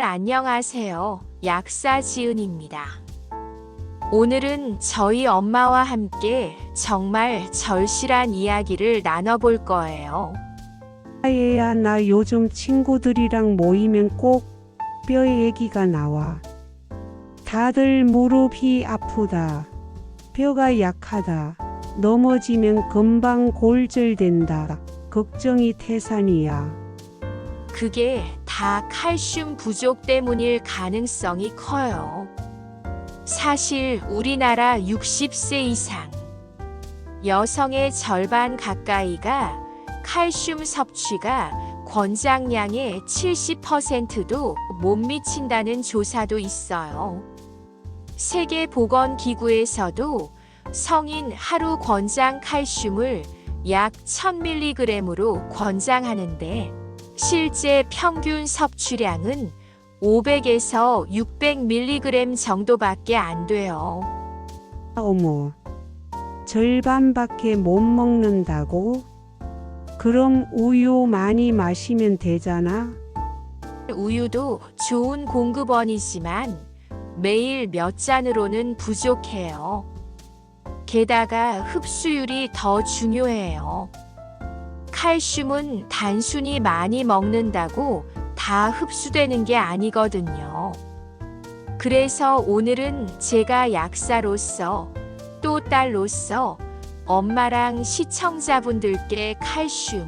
안녕하세요. 약사 지은입니다. 오늘은 저희 엄마와 함께 정말 절실한 이야기를 나눠볼 거예요. 얘야, 나 요즘 친구들이랑 모이면 꼭 뼈 얘기가 나와. 다들 무릎이 아프다. 뼈가 약하다. 넘어지면 금방 골절된다. 걱정이 태산이야. 그게 다 칼슘 부족 때문일 가능성이 커요. 사실 우리나라 60세 이상 여성의 절반 가까이가 칼슘 섭취가 권장량의 70%도 못 미친다는 조사도 있어요. 세계보건기구에서도 성인 하루 권장 칼슘을 약 1000mg으로 권장하는데 실제 평균 섭취량은 500에서 600mg 정도밖에 안 돼요. 어머, 절반밖에 못 먹는다고? 그럼 우유 많이 마시면 되잖아. 우유도 좋은 공급원이지만 매일 몇 잔으로는 부족해요. 게다가 흡수율이 더 중요해요. 칼슘은 단순히 많이 먹는다고 다 흡수되는 게 아니거든요. 그래서 오늘은 제가 약사로서 또 딸로서 엄마랑 시청자분들께 칼슘,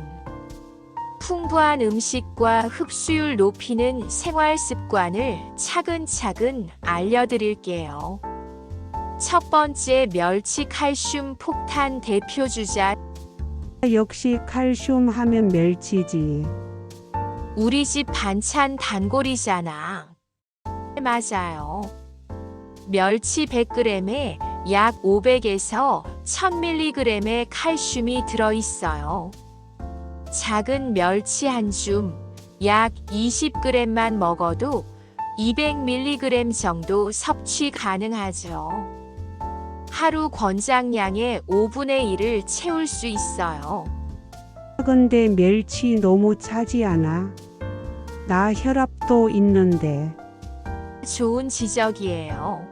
풍부한 음식과 흡수율 높이는 생활 습관을 차근차근 알려드릴게요. 첫 번째, 멸치 칼슘 폭탄 대표 주자. 역시 칼슘 하면 멸치지. 우리 집 반찬 단골이잖아. 맞아요. 멸치 100g에 약 500에서 1000mg의 칼슘이 들어있어요. 작은 멸치 한 줌, 약 20g만 먹어도 200mg 정도 섭취 가능하죠. 하루 권장량의 5분의 1을 채울 수 있어요. 근데 멸치 너무 차지 않아? 나 혈압도 있는데. 좋은 지적이에요.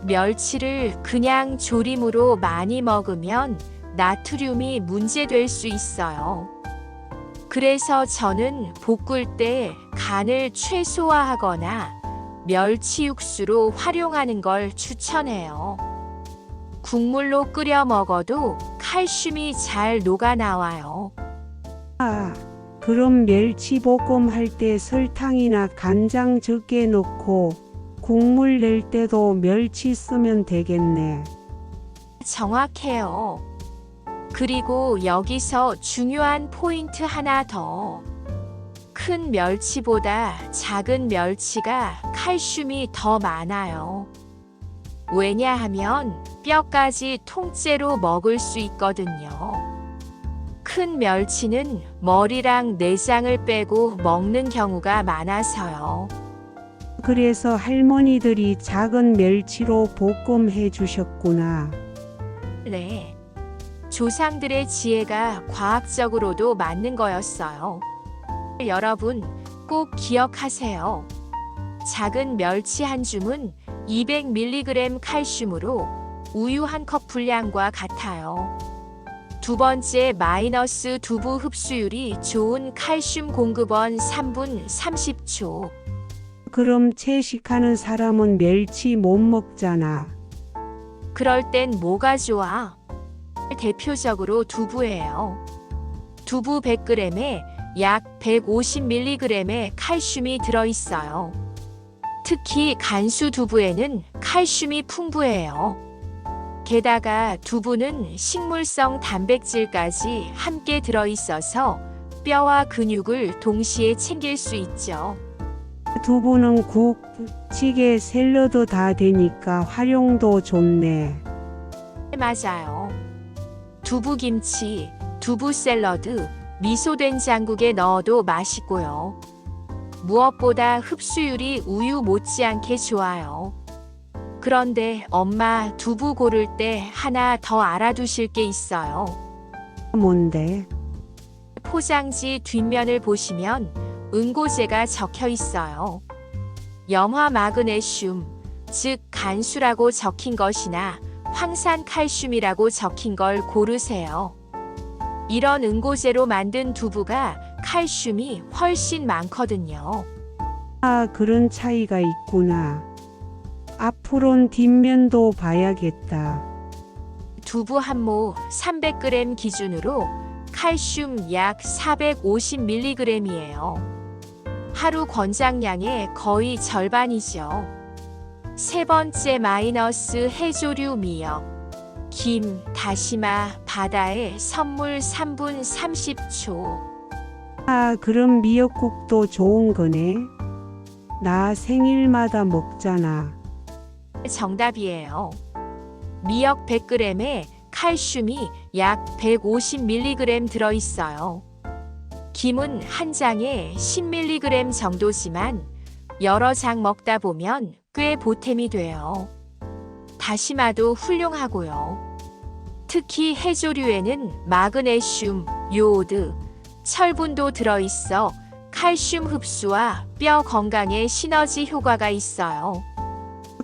멸치를 그냥 조림으로 많이 먹으면 나트륨이 문제될 수 있어요. 그래서 저는 볶을 때 간을 최소화하거나 멸치 육수로 활용하는 걸 추천해요. 국물로 끓여 먹어도 칼슘이 잘 녹아 나와요. 아, 그럼 멸치볶음 할 때 설탕이나 간장 적게 넣고 국물 낼 때도 멸치 쓰면 되겠네. 정확해요. 그리고 여기서 중요한 포인트 하나 더. 큰 멸치보다 작은 멸치가 칼슘이 더 많아요. 왜냐하면 뼈까지 통째로 먹을 수 있거든요. 큰 멸치는 머리랑 내장을 빼고 먹는 경우가 많아서요. 그래서 할머니들이 작은 멸치로 볶음해 주셨구나. 네. 조상들의 지혜가 과학적으로도 맞는 거였어요. 여러분, 꼭 기억하세요. 작은 멸치 한 줌은 200mg 칼슘으로 우유 한 컵 분량과 같아요. 두 번째, 마이너스 두부 흡수율이 좋은 칼슘 공급원 3분 30초. 그럼 채식하는 사람은 멸치 못 먹잖아. 그럴 땐 뭐가 좋아? 대표적으로 두부예요. 두부 100g에 약 150mg의 칼슘이 들어있어요. 특히 간수 두부에는 칼슘이 풍부해요. 게다가 두부는 식물성 단백질까지 함께 들어있어서 뼈와 근육을 동시에 챙길 수 있죠. 두부는 국, 찌개, 샐러드 다 되니까 활용도 좋네. 맞아요. 두부김치, 두부 샐러드, 미소된장국에 넣어도 맛있고요. 무엇보다 흡수율이 우유 못지않게 좋아요. 그런데 엄마, 두부 고를 때 하나 더 알아두실 게 있어요. 뭔데? 포장지 뒷면을 보시면 응고제가 적혀 있어요. 염화 마그네슘, 즉 간수라고 적힌 것이나 황산칼슘이라고 적힌 걸 고르세요. 이런 응고제로 만든 두부가 칼슘이 훨씬 많거든요. 아, 그런 차이가 있구나. 앞으론 뒷면도 봐야겠다. 두부 한 모 300g 기준으로 칼슘 약 450mg이에요. 하루 권장량의 거의 절반이죠. 세 번째 마이너스 해조류 미역. 김, 다시마, 바다의 선물 3분 30초. 아, 그럼 미역국도 좋은 거네. 나 생일마다 먹잖아. 정답이에요. 미역 100g에 칼슘이 약 150mg 들어있어요. 김은 한 장에 10mg 정도지만 여러 장 먹다 보면 꽤 보탬이 돼요. 다시마도 훌륭하고요. 특히 해조류에는 마그네슘, 요오드, 철분도 들어있어 칼슘 흡수와 뼈 건강에 시너지 효과가 있어요.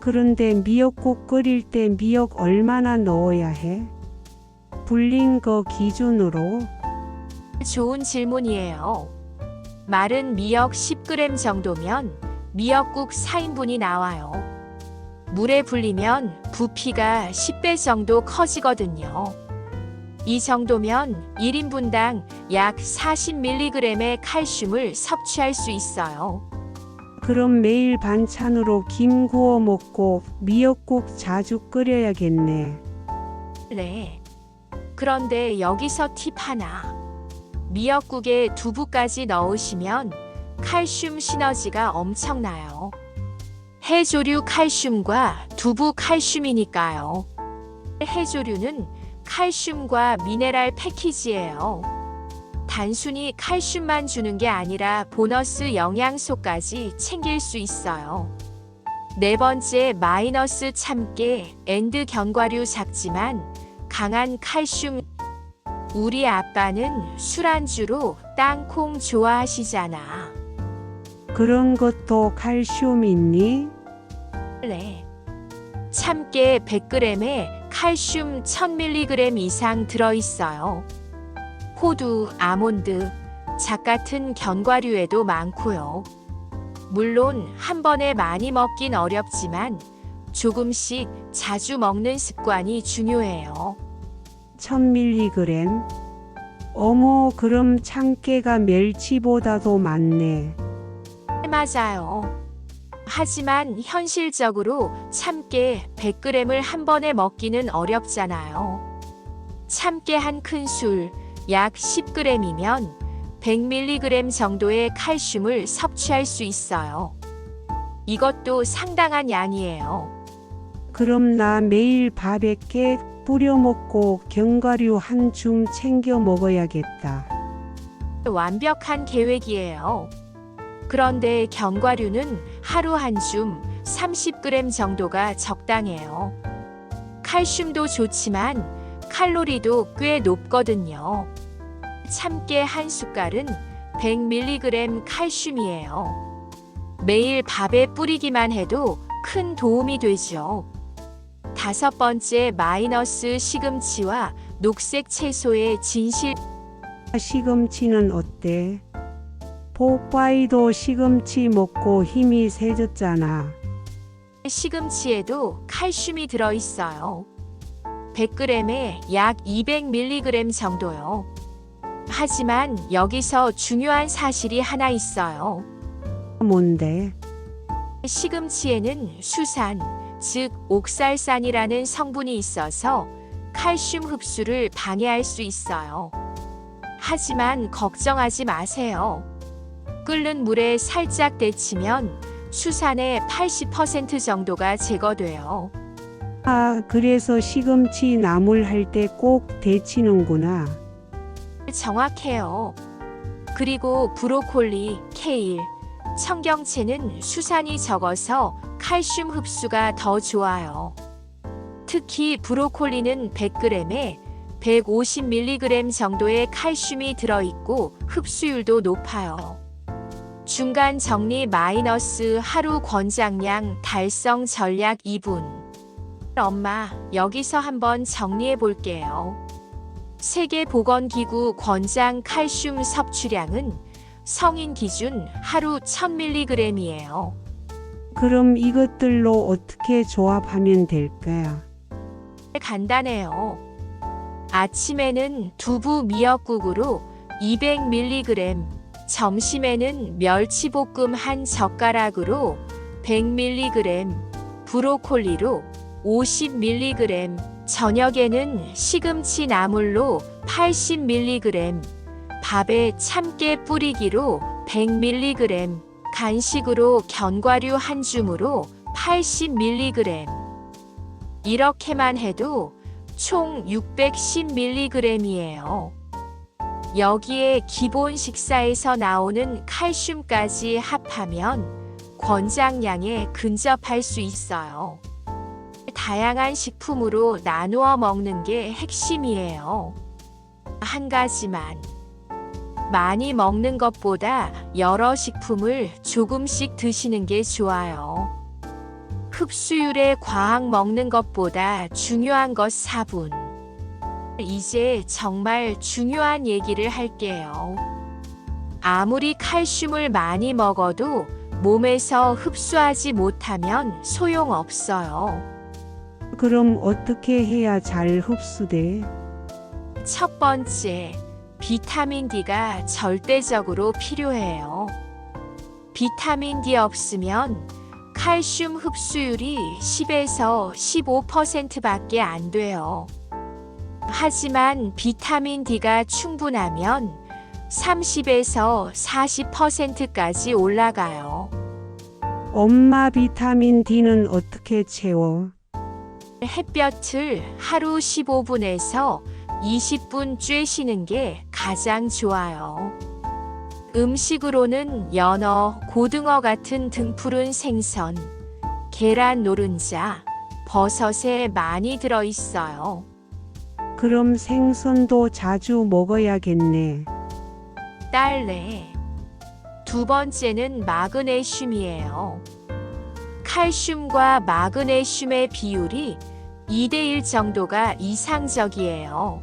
그런데 미역국 끓일 때 미역 얼마나 넣어야 해? 불린 거 기준으로? 좋은 질문이에요. 마른 미역 10g 정도면 미역국 4인분이 나와요. 물에 불리면 부피가 10배 정도 커지거든요. 이 정도면 1인분당 약 40mg의 칼슘을 섭취할 수 있어요. 그럼 매일 반찬으로 김 구워 먹고 미역국 자주 끓여야겠네. 네. 그런데 여기서 팁 하나. 미역국에 두부까지 넣으시면 칼슘 시너지가 엄청나요. 해조류 칼슘과 두부 칼슘이니까요. 해조류는 칼슘과 미네랄 패키지예요. 단순히 칼슘만 주는 게 아니라 보너스 영양소까지 챙길 수 있어요. 네 번째 마이너스 참깨 앤드 견과류 작지만 강한 칼슘. 우리 아빠는 술안주로 땅콩 좋아하시잖아. 그런 것도 칼슘 있니? 네. 참깨 100g에 칼슘 1000mg 이상 들어있어요. 호두, 아몬드, 잣 같은 견과류에도 많고요. 물론 한 번에 많이 먹긴 어렵지만 조금씩 자주 먹는 습관이 중요해요. 1000mg? 어머, 그럼 참깨가 멸치보다도 많네. 맞아요. 하지만 현실적으로 참깨 100g을 한 번에 먹기는 어렵잖아요. 참깨 한 큰술, 약 10g이면 100mg 정도의 칼슘을 섭취할 수 있어요. 이것도 상당한 양이에요. 그럼 나 매일 밥에 깨 뿌려 먹고 견과류 한 줌 챙겨 먹어야겠다. 완벽한 계획이에요. 그런데 견과류는 하루 한 줌 30g 정도가 적당해요. 칼슘도 좋지만 칼로리도 꽤 높거든요. 참깨 한 숟갈은 100mg 칼슘이에요. 매일 밥에 뿌리기만 해도 큰 도움이 되죠. 다섯 번째 마이너스 시금치와 녹색 채소의 진실. 시금치는 어때? 뽀빠이도 시금치 먹고 힘이 세졌잖아. 시금치에도 칼슘이 들어있어요. 100g에 약 200mg 정도요. 하지만 여기서 중요한 사실이 하나 있어요. 뭔데? 시금치에는 수산, 즉 옥살산이라는 성분이 있어서 칼슘 흡수를 방해할 수 있어요. 하지만 걱정하지 마세요. 끓는 물에 살짝 데치면 수산의 80% 정도가 제거돼요. 아, 그래서 시금치 나물 할 때 꼭 데치는구나. 정확해요. 그리고 브로콜리, 케일, 청경채는 수산이 적어서 칼슘 흡수가 더 좋아요. 특히 브로콜리는 100g에 150mg 정도의 칼슘이 들어있고 흡수율도 높아요. 중간 정리 마이너스 하루 권장량 달성 전략 2분. 엄마, 여기서 한번 정리해 볼게요. 세계보건기구 권장 칼슘 섭취량은 성인 기준 하루 1000mg이에요. 그럼 이것들로 어떻게 조합하면 될까요? 간단해요. 아침에는 두부 미역국으로 200mg, 점심에는 멸치볶음 한 젓가락으로 100mg, 브로콜리로 50mg, 저녁에는 시금치 나물로 80mg, 밥에 참깨 뿌리기로 100mg, 간식으로 견과류 한 줌으로 80mg. 이렇게만 해도 총 610mg이에요. 여기에 기본 식사에서 나오는 칼슘까지 합하면 권장량에 근접할 수 있어요. 다양한 식품으로 나누어 먹는 게 핵심이에요. 한 가지만. 많이 먹는 것보다 여러 식품을 조금씩 드시는 게 좋아요. 흡수율에 과학 먹는 것보다 중요한 것 4분. 이제 정말 중요한 얘기를 할게요. 아무리 칼슘을 많이 먹어도 몸에서 흡수하지 못하면 소용없어요. 그럼 어떻게 해야 잘 흡수돼? 첫 번째, 비타민 D가 절대적으로 필요해요. 비타민 D 없으면 칼슘 흡수율이 10에서 15%밖에 안 돼요. 하지만 비타민 D가 충분하면 30에서 40%까지 올라가요. 엄마 비타민 D는 어떻게 채워? 햇볕을 하루 15분에서 20분 쬐시는 게 가장 좋아요. 음식으로는 연어, 고등어 같은 등푸른 생선, 계란 노른자, 버섯에 많이 들어있어요. 그럼 생선도 자주 먹어야겠네. 딸래. 두 번째는 마그네슘이에요. 칼슘과 마그네슘의 비율이 2대1 정도가 이상적이에요.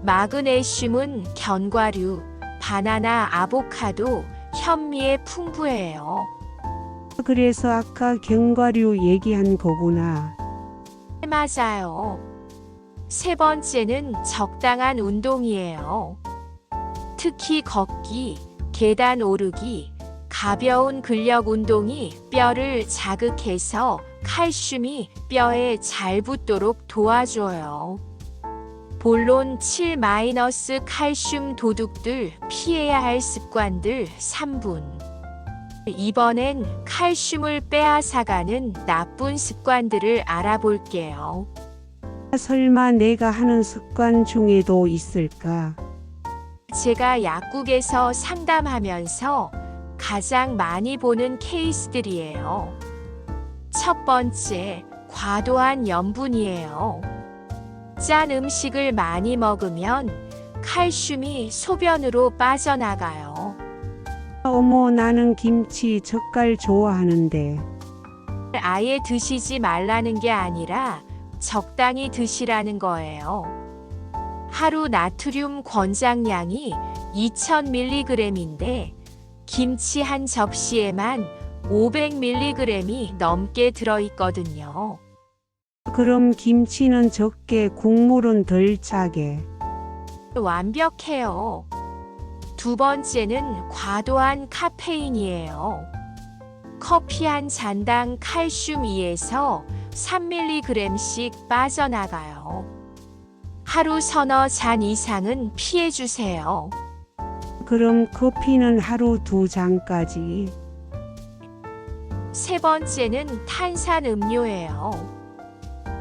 마그네슘은 견과류, 바나나, 아보카도, 현미에 풍부해요. 그래서 아까 견과류 얘기한 거구나. 맞아요. 세 번째는 적당한 운동이에요. 특히 걷기, 계단 오르기, 가벼운 근력 운동이 뼈를 자극해서 칼슘이 뼈에 잘 붙도록 도와줘요. 본론 7- 칼슘 도둑들 피해야 할 습관들 3분. 이번엔 칼슘을 빼앗아가는 나쁜 습관들을 알아볼게요. 설마 내가 하는 습관 중에도 있을까? 제가 약국에서 상담하면서 가장 많이 보는 케이스들이에요. 첫 번째, 과도한 염분이에요. 짠 음식을 많이 먹으면 칼슘이 소변으로 빠져나가요. 어머, 나는 김치, 젓갈 좋아하는데. 아예 드시지 말라는 게 아니라 적당히 드시라는 거예요. 하루 나트륨 권장량이 2000mg인데 김치 한 접시에만 500mg이 넘게 들어있거든요. 그럼 김치는 적게, 국물은 덜 짜게. 완벽해요. 두 번째는 과도한 카페인이에요. 커피 한 잔당 칼슘 2에서 3mg씩 빠져나가요. 하루 서너 잔 이상은 피해주세요. 그럼 커피는 하루 2잔까지. 세 번째는 탄산 음료예요.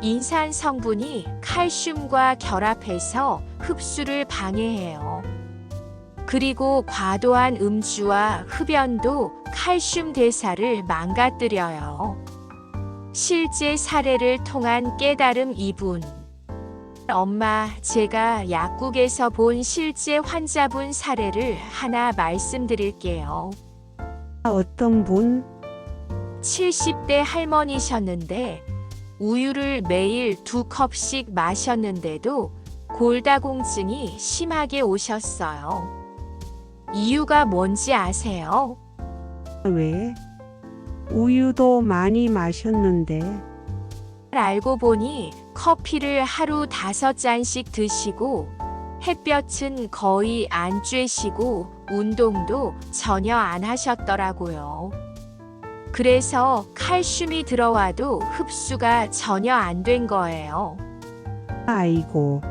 인산 성분이 칼슘과 결합해서 흡수를 방해해요. 그리고 과도한 음주와 흡연도 칼슘 대사를 망가뜨려요. 실제 사례를 통한 깨달음 2분. 엄마, 제가 약국에서 본 실제 환자분 사례를 하나 말씀드릴게요. 어떤 분? 70대 할머니셨는데 우유를 매일 2컵씩 마셨는데도 골다공증이 심하게 오셨어요. 이유가 뭔지 아세요? 왜? 우유도 많이 마셨는데. 알고 보니 커피를 하루 5잔씩 드시고 햇볕은 거의 안 쬐시고 운동도 전혀 안 하셨더라고요. 그래서 칼슘이 들어와도 흡수가 전혀 안 된 거예요. 아이고.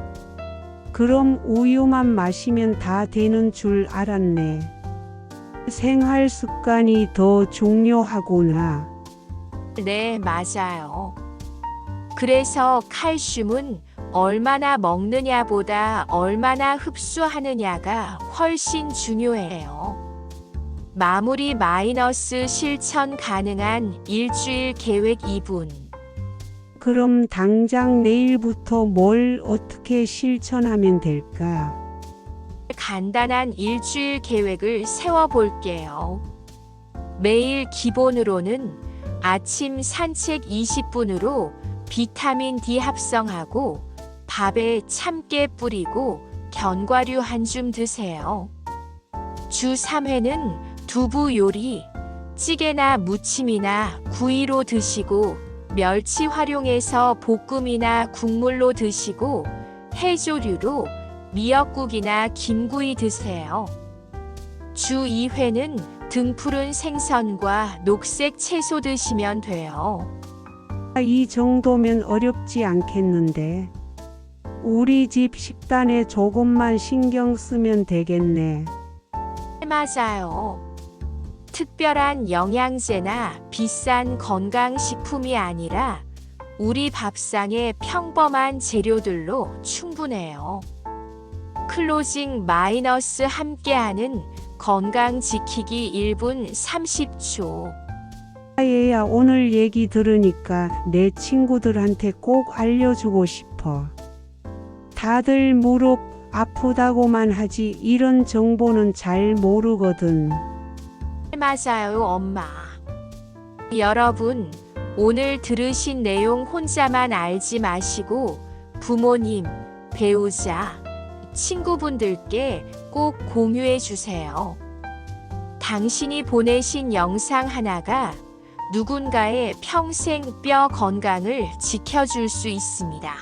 그럼 우유만 마시면 다 되는 줄 알았네. 생활 습관이 더 중요하구나. 네, 맞아요. 그래서 칼슘은 얼마나 먹느냐보다 얼마나 흡수하느냐가 훨씬 중요해요. 마무리 마이너스 실천 가능한 일주일 계획 2분. 그럼 당장 내일부터 뭘 어떻게 실천하면 될까? 간단한 일주일 계획을 세워볼게요. 매일 기본으로는 아침 산책 20분으로 비타민 D 합성하고 밥에 참깨 뿌리고 견과류 한 줌 드세요. 주 3회는 두부 요리, 찌개나 무침이나 구이로 드시고 멸치 활용해서 볶음이나 국물로 드시고 해조류로 미역국이나 김구이 드세요. 주 2회는 등푸른 생선과 녹색 채소 드시면 돼요. 이 정도면 어렵지 않겠는데. 우리 집 식단에 조금만 신경 쓰면 되겠네. 맞아요. 특별한 영양제나 비싼 건강식품이 아니라 우리 밥상의 평범한 재료들로 충분해요. 클로징 마이너스 함께하는 건강 지키기 1분 30초. 얘야, 오늘 얘기 들으니까 내 친구들한테 꼭 알려주고 싶어. 다들 무릎 아프다고만 하지 이런 정보는 잘 모르거든. 맞아요, 엄마. 여러분, 오늘 들으신 내용 혼자만 알지 마시고 부모님, 배우자, 친구분들께 꼭 공유해 주세요. 당신이 보내신 영상 하나가 누군가의 평생 뼈 건강을 지켜줄 수 있습니다.